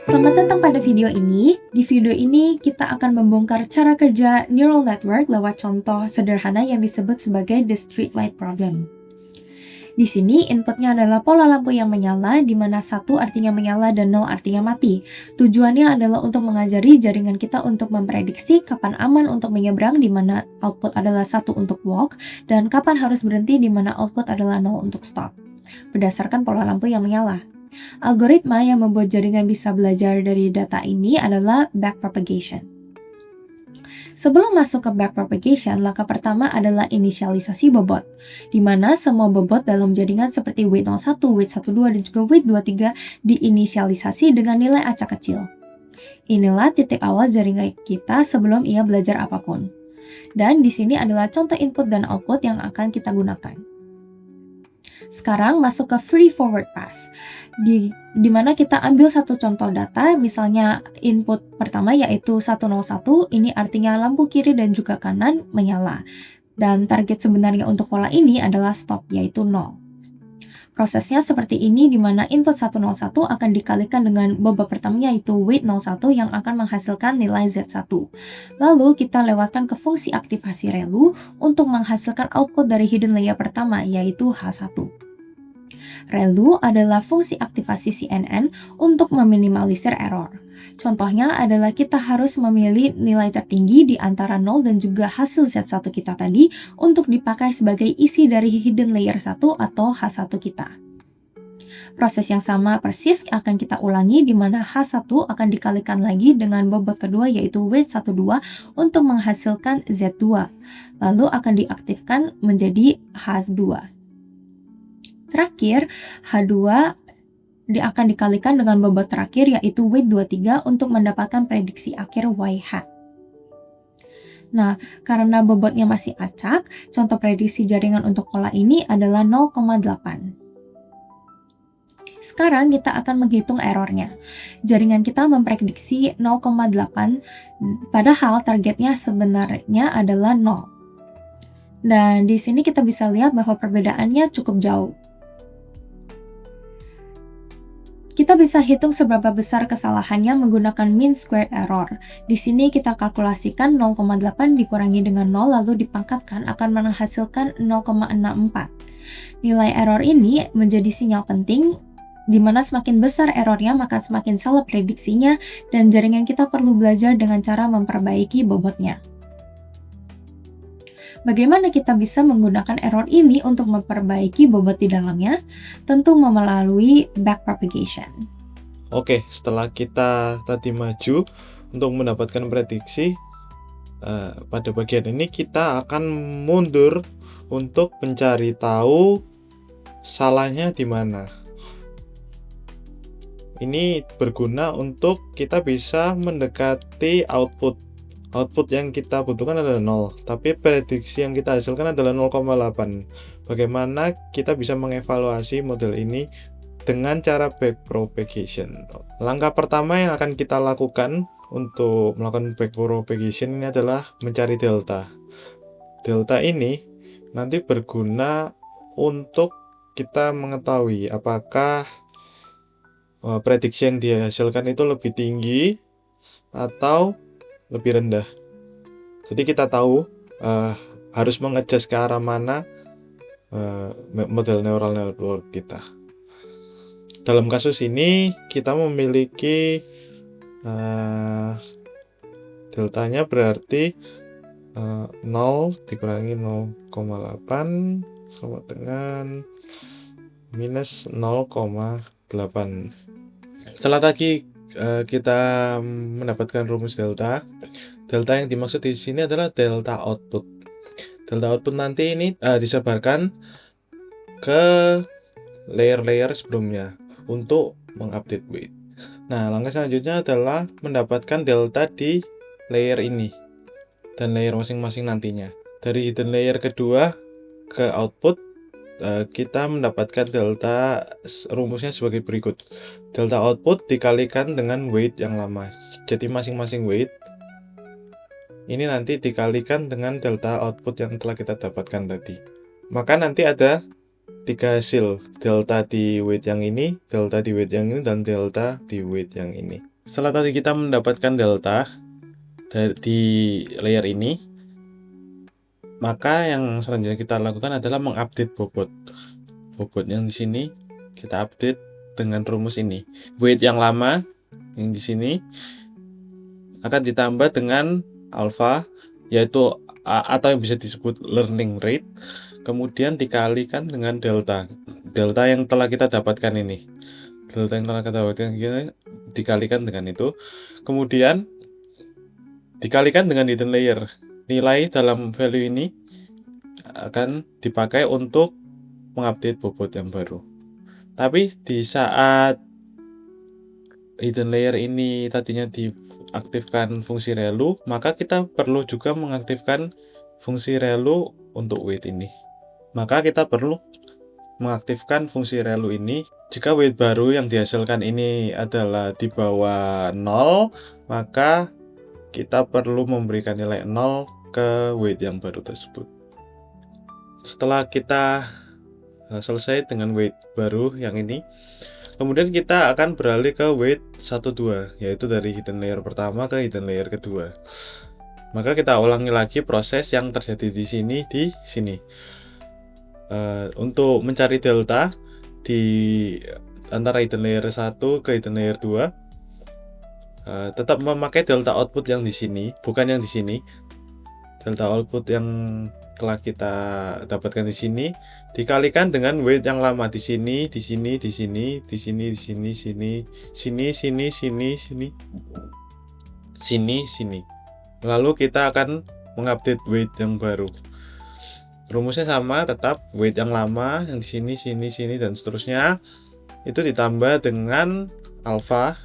Selamat datang pada video ini. Di video ini kita akan membongkar cara kerja neural network lewat contoh sederhana yang disebut sebagai the street light problem. Di sini inputnya adalah pola lampu yang menyala, di mana 1 artinya menyala dan 0 artinya mati. Tujuannya adalah untuk mengajari jaringan kita untuk memprediksi kapan aman untuk menyeberang, di mana output adalah 1 untuk walk, dan kapan harus berhenti, di mana output adalah 0 untuk stop, berdasarkan pola lampu yang menyala. Algoritma yang membuat jaringan bisa belajar dari data ini adalah backpropagation. Sebelum masuk ke backpropagation, langkah pertama adalah inisialisasi bobot, di mana semua bobot dalam jaringan seperti weight 01, weight 12, dan juga weight 23 diinisialisasi dengan nilai acak kecil. Inilah titik awal jaringan kita sebelum ia belajar apapun. Dan di sini adalah contoh input dan output yang akan kita gunakan. Sekarang masuk ke free forward pass, di mana kita ambil satu contoh data, misalnya input pertama yaitu 101, ini artinya lampu kiri dan juga kanan menyala. Dan target sebenarnya untuk pola ini adalah stop, yaitu 0. Prosesnya seperti ini, di mana input 101 akan dikalikan dengan bobot pertama yaitu weight 01 yang akan menghasilkan nilai Z1. Lalu kita lewatkan ke fungsi aktivasi ReLU untuk menghasilkan output dari hidden layer pertama yaitu H1. ReLU adalah fungsi aktivasi CNN untuk meminimalisir error. Contohnya adalah kita harus memilih nilai tertinggi di antara 0 dan juga hasil Z1 kita tadi untuk dipakai sebagai isi dari hidden layer 1 atau H1 kita. Proses yang sama persis akan kita ulangi, di mana H1 akan dikalikan lagi dengan bobot kedua yaitu weight 12 untuk menghasilkan Z2. Lalu akan diaktifkan menjadi H2. Terakhir, H2 akan dikalikan dengan bobot terakhir yaitu weight 23 untuk mendapatkan prediksi akhir YH. Nah, karena bobotnya masih acak, contoh prediksi jaringan untuk pola ini adalah 0,8. Sekarang kita akan menghitung errornya. Jaringan kita memprediksi 0,8, padahal targetnya sebenarnya adalah 0. Dan di sini kita bisa lihat bahwa perbedaannya cukup jauh. Kita bisa hitung seberapa besar kesalahannya menggunakan mean squared error. Di sini kita kalkulasikan 0,8 dikurangi dengan 0 lalu dipangkatkan akan menghasilkan 0,64. Nilai error ini menjadi sinyal penting, di mana semakin besar errornya maka semakin salah prediksinya dan jaringan kita perlu belajar dengan cara memperbaiki bobotnya. Bagaimana kita bisa menggunakan error ini untuk memperbaiki bobot di dalamnya? Tentu melalui backpropagation. Oke, setelah kita tadi maju untuk mendapatkan prediksi, pada bagian ini kita akan mundur untuk mencari tahu salahnya di mana. Ini berguna untuk kita bisa mendekati output yang kita butuhkan adalah 0, tapi prediksi yang kita hasilkan adalah 0,8. Bagaimana kita bisa mengevaluasi model ini dengan cara backpropagation? Langkah pertama yang akan kita lakukan untuk melakukan backpropagation ini adalah mencari delta. Delta ini nanti berguna untuk kita mengetahui apakah prediksi yang dihasilkan itu lebih tinggi atau lebih rendah. Jadi kita tahu harus mengadjust ke arah mana model neural network kita. Dalam kasus ini kita memiliki deltanya berarti 0 dikurangi 0,8 sama dengan minus 0,8. Setelah tadi kita mendapatkan rumus delta. Delta yang dimaksud di sini adalah delta output. Delta output nanti ini disebarkan ke layer-layer sebelumnya untuk mengupdate weight. Nah, langkah selanjutnya adalah mendapatkan delta di layer ini dan layer masing-masing nantinya. Dari hidden layer kedua ke output, kita mendapatkan delta, rumusnya sebagai berikut. Delta output dikalikan dengan weight yang lama. Jadi masing-masing weight ini nanti dikalikan dengan delta output yang telah kita dapatkan tadi. Maka nanti ada 3 hasil, delta di weight yang ini, delta di weight yang ini, dan delta di weight yang ini. Setelah tadi kita mendapatkan delta di layer ini, maka yang selanjutnya kita lakukan adalah mengupdate bobot. Bobot yang di sini kita update dengan rumus ini. Weight yang lama yang di sini akan ditambah dengan alpha, yaitu atau yang bisa disebut learning rate, kemudian dikalikan dengan delta. Delta yang telah kita dapatkan ini. Delta yang telah kita dapatkan ini dikalikan dengan itu. Kemudian dikalikan dengan hidden layer. Nilai dalam value ini akan dipakai untuk mengupdate bobot yang baru. Tapi di saat hidden layer ini tadinya diaktifkan fungsi relu, maka kita perlu juga mengaktifkan fungsi relu untuk weight ini. Maka kita perlu mengaktifkan fungsi relu ini. Jika weight baru yang dihasilkan ini adalah di bawah 0, maka kita perlu memberikan nilai 0 ke weight yang baru tersebut. Setelah kita selesai dengan weight baru yang ini, kemudian kita akan beralih ke weight 1-2, yaitu dari hidden layer pertama ke hidden layer kedua. Maka kita ulangi lagi proses yang terjadi di sini. Untuk mencari delta di antara hidden layer 1 ke hidden layer 2, tetap memakai delta output yang di sini, bukan yang di sini. Delta output yang telah kita dapatkan di sini dikalikan dengan weight yang lama di sini, di sini, di sini, di sini, di sini, sini, sini, sini, sini, sini, sini, sini. Lalu kita akan mengupdate weight yang baru. Rumusnya sama, tetap weight yang lama yang di sini, sini, sini, dan seterusnya itu ditambah dengan alpha,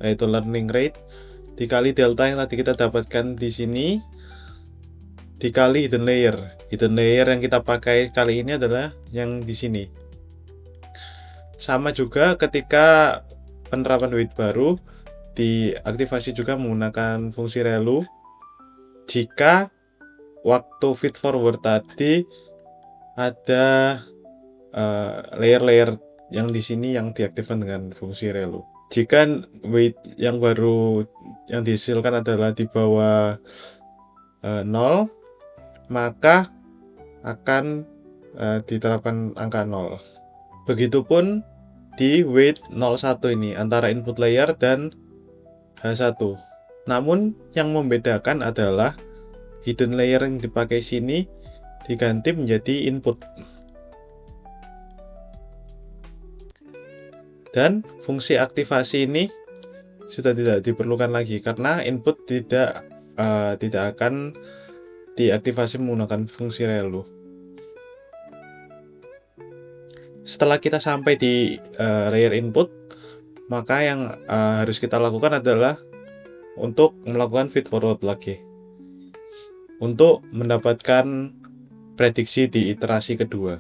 yaitu learning rate, dikali delta yang tadi kita dapatkan di sini, dikali hidden layer. Hidden layer yang kita pakai kali ini adalah yang di sini. Sama juga ketika penerapan weight baru, diaktifasi juga menggunakan fungsi relu. Jika waktu feed forward tadi ada layer-layer yang di sini yang diaktifkan dengan fungsi relu. Jika weight yang baru yang dihasilkan adalah di bawah 0, maka akan diterapkan angka 0. Begitupun di weight 01 ini antara input layer dan H1. Namun yang membedakan adalah hidden layer yang dipakai sini diganti menjadi input. Dan fungsi aktivasi ini sudah tidak diperlukan lagi karena input tidak akan diaktifasi menggunakan fungsi relu. Setelah kita sampai di layer input, maka yang harus kita lakukan adalah untuk melakukan feed forward lagi untuk mendapatkan prediksi di iterasi kedua.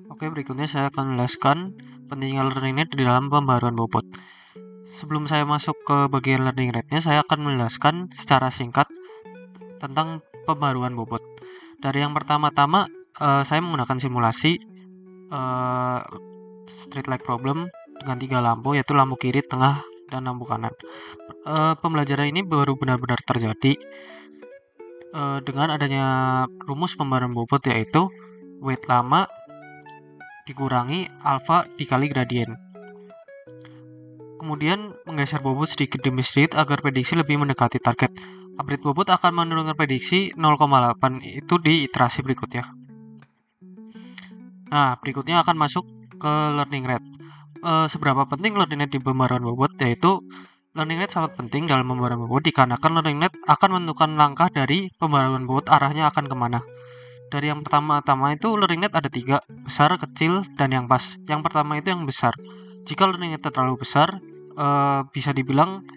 Oke, berikutnya saya akan menjelaskan pentingnya learning rate di dalam pembaruan bobot. Sebelum saya masuk ke bagian learning rate-nya, saya akan menjelaskan secara singkat tentang pembaruan bobot. Dari yang pertama-tama, saya menggunakan simulasi street light problem dengan 3 lampu, yaitu lampu kiri, tengah, dan lampu kanan. Pembelajaran ini baru benar-benar terjadi dengan adanya rumus pembaruan bobot, yaitu weight lama dikurangi alfa dikali gradien. Kemudian menggeser bobot sedikit demi sedikit agar prediksi lebih mendekati target. Update bobot akan menurunkan prediksi 0,8 itu di iterasi berikutnya. Nah, berikutnya akan masuk ke learning rate. Seberapa penting learning rate di pembaruan bobot? Yaitu learning rate sangat penting dalam pembaruan bobot dikarenakan learning rate akan menentukan langkah dari pembaruan bobot arahnya akan kemana. Dari yang pertama-tama itu learning rate ada 3, besar, kecil, dan yang pas. Yang pertama itu yang besar. Jika learning rate terlalu besar, bisa dibilang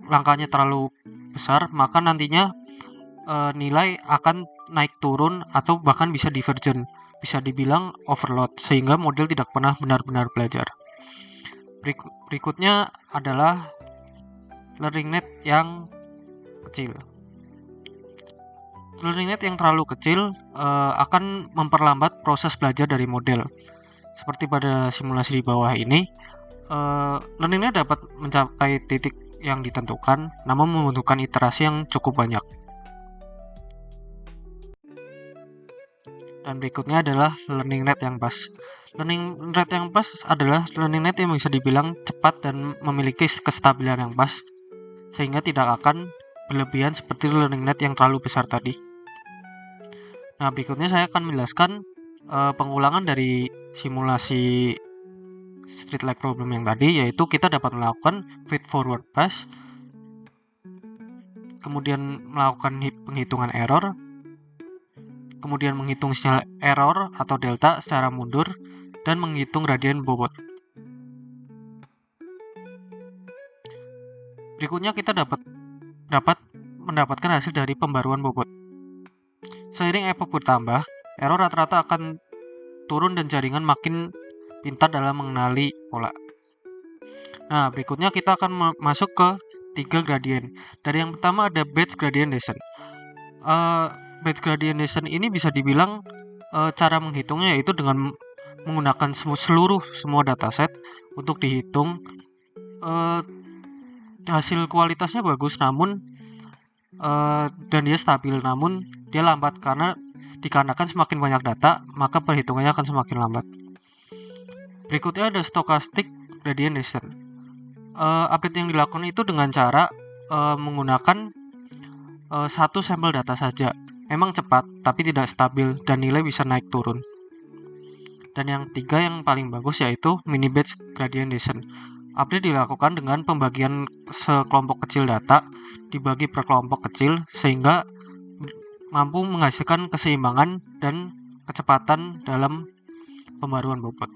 langkahnya terlalu besar, maka nantinya nilai akan naik turun atau bahkan bisa divergent. Bisa dibilang overload, sehingga model tidak pernah benar-benar belajar. Berikutnya adalah learning rate yang kecil. Learning rate yang terlalu kecil akan memperlambat proses belajar dari model. Seperti pada simulasi di bawah ini, learning rate dapat mencapai titik yang ditentukan, namun membutuhkan iterasi yang cukup banyak. Dan berikutnya adalah learning rate yang pas. Learning rate yang pas adalah learning rate yang bisa dibilang cepat dan memiliki kestabilan yang pas, sehingga tidak akan berlebihan seperti learning rate yang terlalu besar tadi. Nah, berikutnya saya akan menjelaskan pengulangan dari simulasi street light problem yang tadi, yaitu kita dapat melakukan feed forward pass, kemudian melakukan penghitungan error, kemudian menghitung sinyal error atau delta secara mundur, dan menghitung gradien bobot. Berikutnya kita dapat mendapatkan hasil dari pembaruan bobot. Seiring epoch bertambah, error rata-rata akan turun dan jaringan makin pintar dalam mengenali pola. Nah, berikutnya kita akan masuk ke 3 gradien. Dari yang pertama ada batch gradient descent. Batch gradient descent ini bisa dibilang cara menghitungnya yaitu dengan menggunakan semua dataset untuk dihitung. Hasil kualitasnya bagus, namun dan dia stabil, namun dia lambat dikarenakan semakin banyak data, maka perhitungannya akan semakin lambat. Berikutnya ada stochastic gradient descent. Update yang dilakukan itu dengan cara menggunakan satu sampel data saja. Memang cepat, tapi tidak stabil dan nilai bisa naik turun. Dan yang tiga yang paling bagus yaitu mini batch gradient descent. Update dilakukan dengan pembagian sekelompok kecil data dibagi per kelompok kecil sehingga mampu menghasilkan keseimbangan dan kecepatan dalam pembaruan bobot.